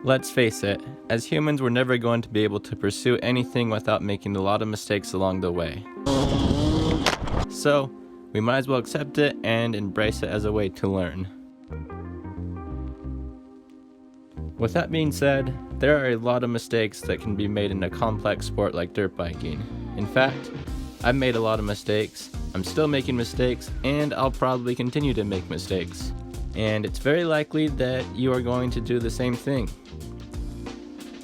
Let's face it, as humans we're never going to be able to pursue anything without making a lot of mistakes along the way. So, we might as well accept it and embrace it as a way to learn. With that being said, there are a lot of mistakes that can be made in a complex sport like dirt biking. In fact, I've made a lot of mistakes, I'm still making mistakes, and I'll probably continue to make mistakes. And it's very likely that you are going to do the same thing.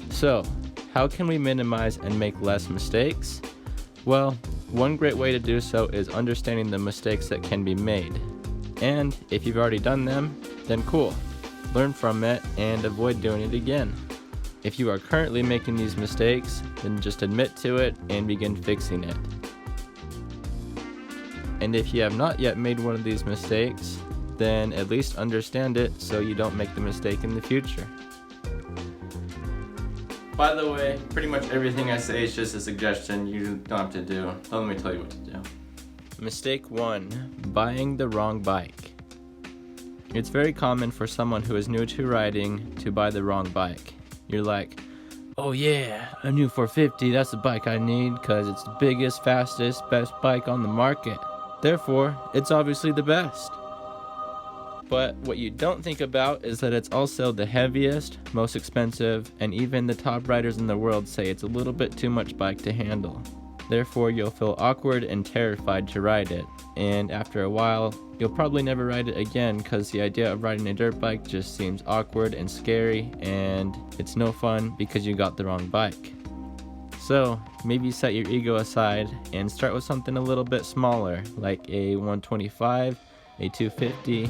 So, how can we minimize and make less mistakes? Well, one great way to do so is understanding the mistakes that can be made. And if you've already done them, then cool. Learn from it and avoid doing it again. If you are currently making these mistakes, then just admit to it and begin fixing it. And if you have not yet made one of these mistakes, then at least understand it so you don't make the mistake in the future. By the way, pretty much everything I say is just a suggestion. You don't have to do. Don't let me tell you what to do. Mistake 1. Buying the wrong bike. It's very common for someone who is new to riding to buy the wrong bike. You're like, oh yeah, a new 450, that's the bike I need because it's the biggest, fastest, best bike on the market. Therefore, it's obviously the best. But what you don't think about is that it's also the heaviest, most expensive, and even the top riders in the world say it's a little bit too much bike to handle. Therefore, you'll feel awkward and terrified to ride it, and after a while, you'll probably never ride it again because the idea of riding a dirt bike just seems awkward and scary, and it's no fun because you got the wrong bike. So, maybe set your ego aside and start with something a little bit smaller, like a 125, a 250,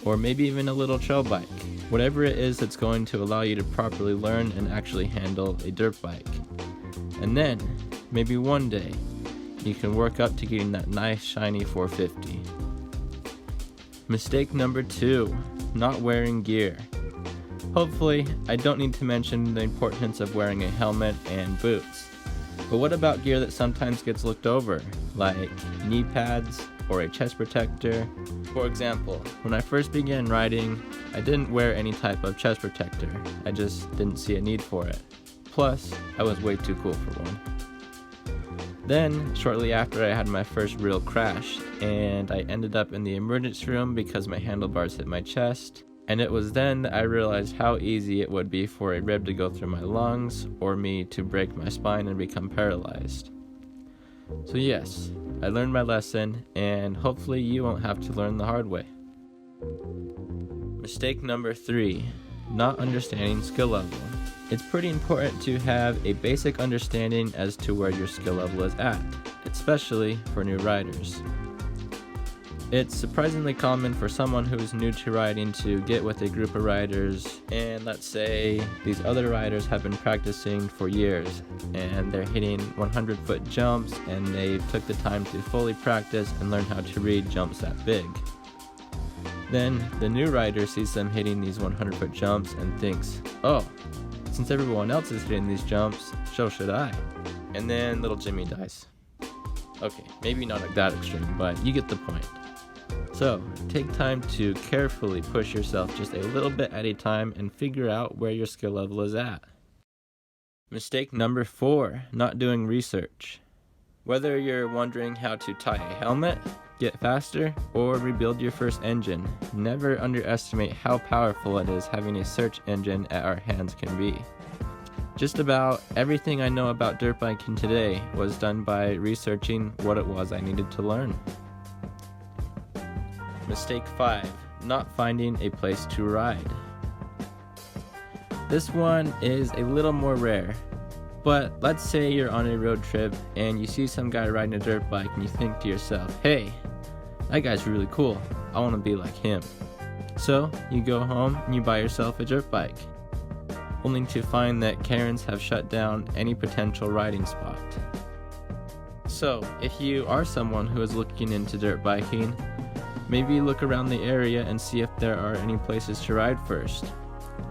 or maybe even a little trail bike. Whatever it is that's going to allow you to properly learn and actually handle a dirt bike. And then, maybe one day, you can work up to getting that nice shiny 450. Mistake number 2, not wearing gear. Hopefully, I don't need to mention the importance of wearing a helmet and boots. But what about gear that sometimes gets looked over, like knee pads or a chest protector? For example, when I first began riding, I didn't wear any type of chest protector. I just didn't see a need for it. Plus, I was way too cool for one. Then, shortly after, I had my first real crash, and I ended up in the emergency room because my handlebars hit my chest. And it was then that I realized how easy it would be for a rib to go through my lungs, or me to break my spine and become paralyzed. So yes, I learned my lesson, and hopefully you won't have to learn the hard way. Mistake number 3, not understanding skill level. It's pretty important to have a basic understanding as to where your skill level is at, especially for new riders. It's surprisingly common for someone who is new to riding to get with a group of riders, and let's say these other riders have been practicing for years and they're hitting 100-foot jumps and they took the time to fully practice and learn how to read jumps that big. Then the new rider sees them hitting these 100-foot jumps and thinks, oh, since everyone else is hitting these jumps, so should I. And then little Jimmy dies. Okay, maybe not at that extreme, but you get the point. So, take time to carefully push yourself just a little bit at a time and figure out where your skill level is at. Mistake number 4, not doing research. Whether you're wondering how to tie a helmet, get faster, or rebuild your first engine, never underestimate how powerful it is having a search engine at our hands can be. Just about everything I know about dirt biking today was done by researching what it was I needed to learn. Mistake 5, not finding a place to ride. This one is a little more rare, but let's say you're on a road trip and you see some guy riding a dirt bike and you think to yourself, hey, that guy's really cool, I want to be like him. So you go home and you buy yourself a dirt bike, only to find that Karens have shut down any potential riding spot. So if you are someone who is looking into dirt biking, maybe look around the area and see if there are any places to ride first.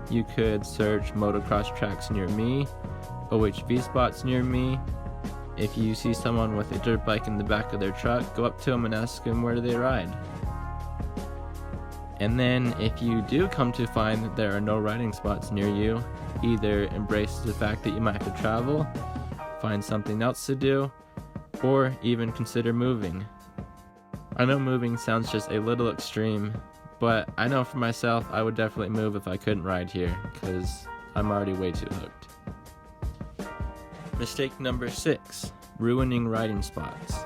You could search motocross tracks near me, OHV spots near me. If you see someone with a dirt bike in the back of their truck, go up to them and ask them where do they ride. And then if you do come to find that there are no riding spots near you, either embrace the fact that you might have to travel, find something else to do, or even consider moving. I know moving sounds just a little extreme, but I know for myself I would definitely move if I couldn't ride here, because I'm already way too hooked. Mistake number 6, ruining riding spots.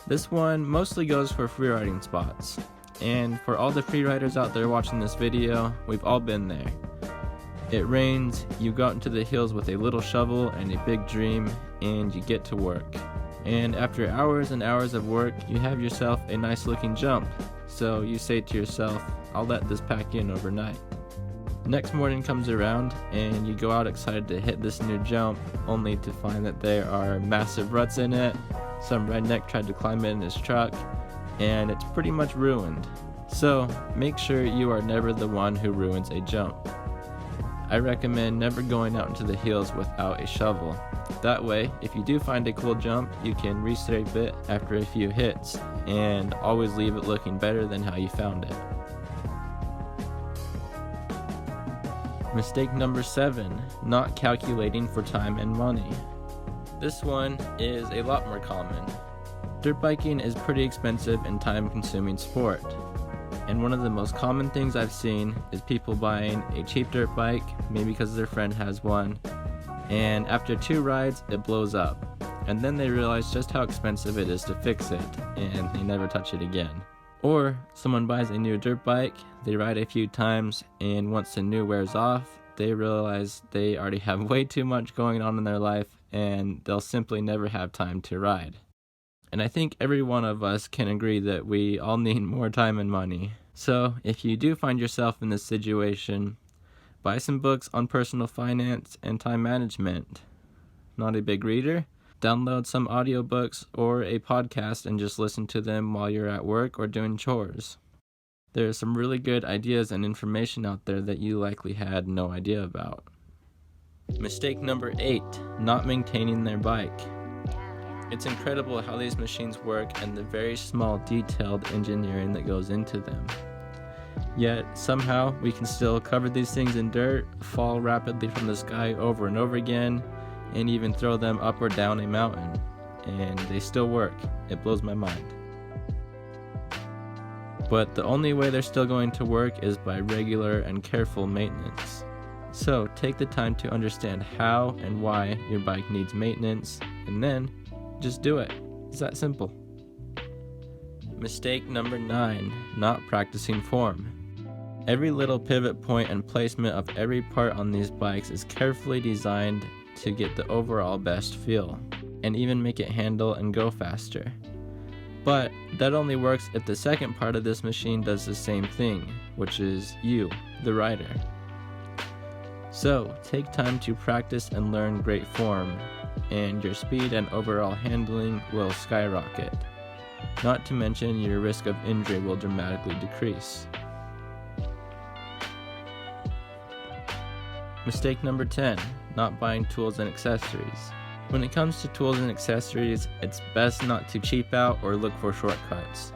This one mostly goes for free riding spots, and for all the free riders out there watching this video, we've all been there. It rains, you go out into the hills with a little shovel and a big dream, and you get to work. And after hours and hours of work, you have yourself a nice looking jump, so you say to yourself, I'll let this pack in overnight. Next morning comes around and you go out excited to hit this new jump, only to find that there are massive ruts in it, some redneck tried to climb it in his truck, and it's pretty much ruined. So make sure you are never the one who ruins a jump. I recommend never going out into the hills without a shovel. That way, if you do find a cool jump, you can reshape it after a few hits, and always leave it looking better than how you found it. Mistake number 7, not calculating for time and money. This one is a lot more common. Dirt biking is pretty expensive and time-consuming sport. And one of the most common things I've seen is people buying a cheap dirt bike, maybe because their friend has one, and after 2 rides, it blows up. And then they realize just how expensive it is to fix it, and they never touch it again. Or someone buys a new dirt bike, they ride a few times, and once the new wears off, they realize they already have way too much going on in their life, and they'll simply never have time to ride. And I think every one of us can agree that we all need more time and money. So if you do find yourself in this situation, buy some books on personal finance and time management. Not a big reader? Download some audiobooks or a podcast and just listen to them while you're at work or doing chores. There are some really good ideas and information out there that you likely had no idea about. Mistake number 8, not maintaining their bike. It's incredible how these machines work and the very small detailed engineering that goes into them. Yet somehow we can still cover these things in dirt, fall rapidly from the sky over and over again, and even throw them up or down a mountain. And they still work. It blows my mind. But the only way they're still going to work is by regular and careful maintenance. So take the time to understand how and why your bike needs maintenance, and then just do it. It's that simple. Mistake number 9, not practicing form. Every little pivot point and placement of every part on these bikes is carefully designed to get the overall best feel, and even make it handle and go faster. But that only works if the second part of this machine does the same thing, which is you, the rider. So take time to practice and learn great form, and your speed and overall handling will skyrocket. Not to mention your risk of injury will dramatically decrease. Mistake number 10, not buying tools and accessories. When it comes to tools and accessories, it's best not to cheap out or look for shortcuts.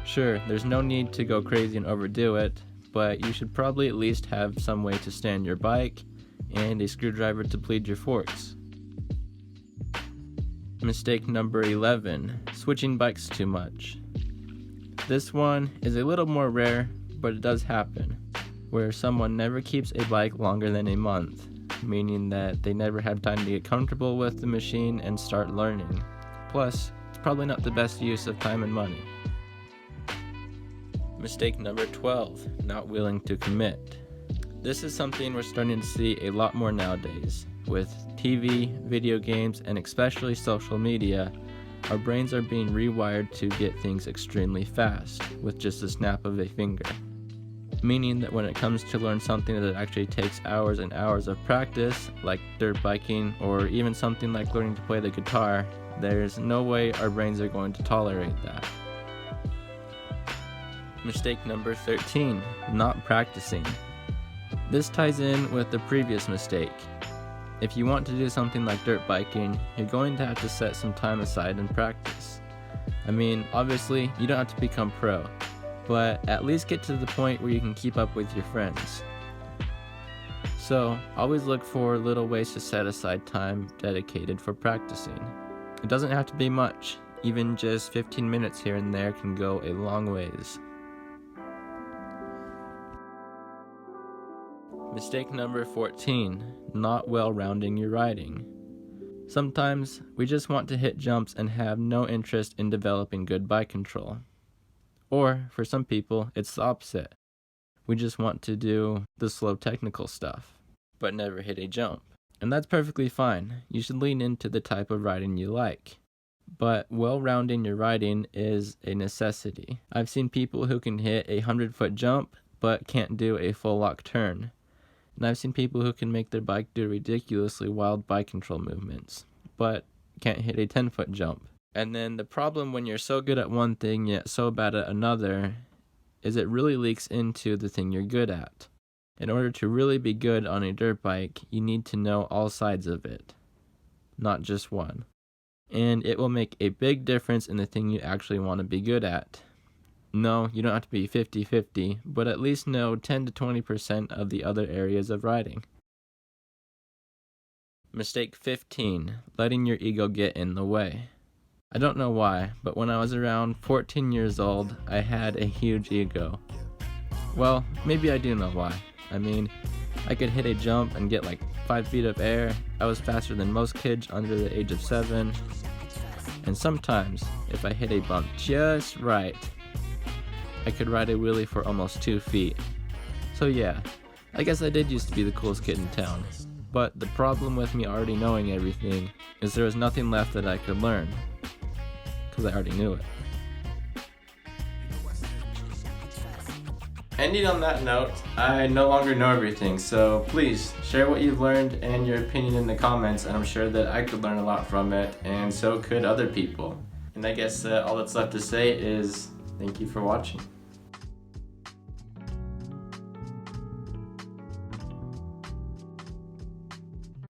Sure, there's no need to go crazy and overdo it, but you should probably at least have some way to stand your bike and a screwdriver to bleed your forks. Mistake number 11, switching bikes too much. This one is a little more rare, but it does happen, where someone never keeps a bike longer than a month, meaning that they never have time to get comfortable with the machine and start learning. Plus, it's probably not the best use of time and money. Mistake number 12, not willing to commit. This is something we're starting to see a lot more nowadays. With TV, video games, and especially social media, our brains are being rewired to get things extremely fast, with just a snap of a finger. Meaning that when it comes to learn something that actually takes hours and hours of practice, like dirt biking, or even something like learning to play the guitar, there's no way our brains are going to tolerate that. Mistake number 13, not practicing. This ties in with the previous mistake. If you want to do something like dirt biking, you're going to have to set some time aside and practice. I mean, obviously, you don't have to become pro, but at least get to the point where you can keep up with your friends. So, always look for little ways to set aside time dedicated for practicing. It doesn't have to be much, even just 15 minutes here and there can go a long ways. Mistake number 14, not well rounding your riding. Sometimes we just want to hit jumps and have no interest in developing good bike control. Or, for some people, it's the opposite. We just want to do the slow technical stuff, but never hit a jump. And that's perfectly fine. You should lean into the type of riding you like. But well rounding your riding is a necessity. I've seen people who can hit a 100-foot jump, but can't do a full lock turn. And I've seen people who can make their bike do ridiculously wild bike control movements, but can't hit a 10-foot jump. And then the problem when you're so good at one thing yet so bad at another is it really leaks into the thing you're good at. In order to really be good on a dirt bike, you need to know all sides of it, not just one. And it will make a big difference in the thing you actually want to be good at. No, you don't have to be 50-50, but at least know 10 to 20% of the other areas of riding. Mistake 15, letting your ego get in the way. I don't know why, but when I was around 14 years old, I had a huge ego. Well, maybe I do know why. I mean, I could hit a jump and get like 5 feet of air. I was faster than most kids under the age of 7. And sometimes, if I hit a bump just right, I could ride a wheelie for almost 2 feet. So yeah, I guess I did used to be the coolest kid in town. But the problem with me already knowing everything is there was nothing left that I could learn, because I already knew it. Ending on that note, I no longer know everything, so please share what you've learned and your opinion in the comments, and I'm sure that I could learn a lot from it, and so could other people. And I guess all that's left to say is thank you for watching.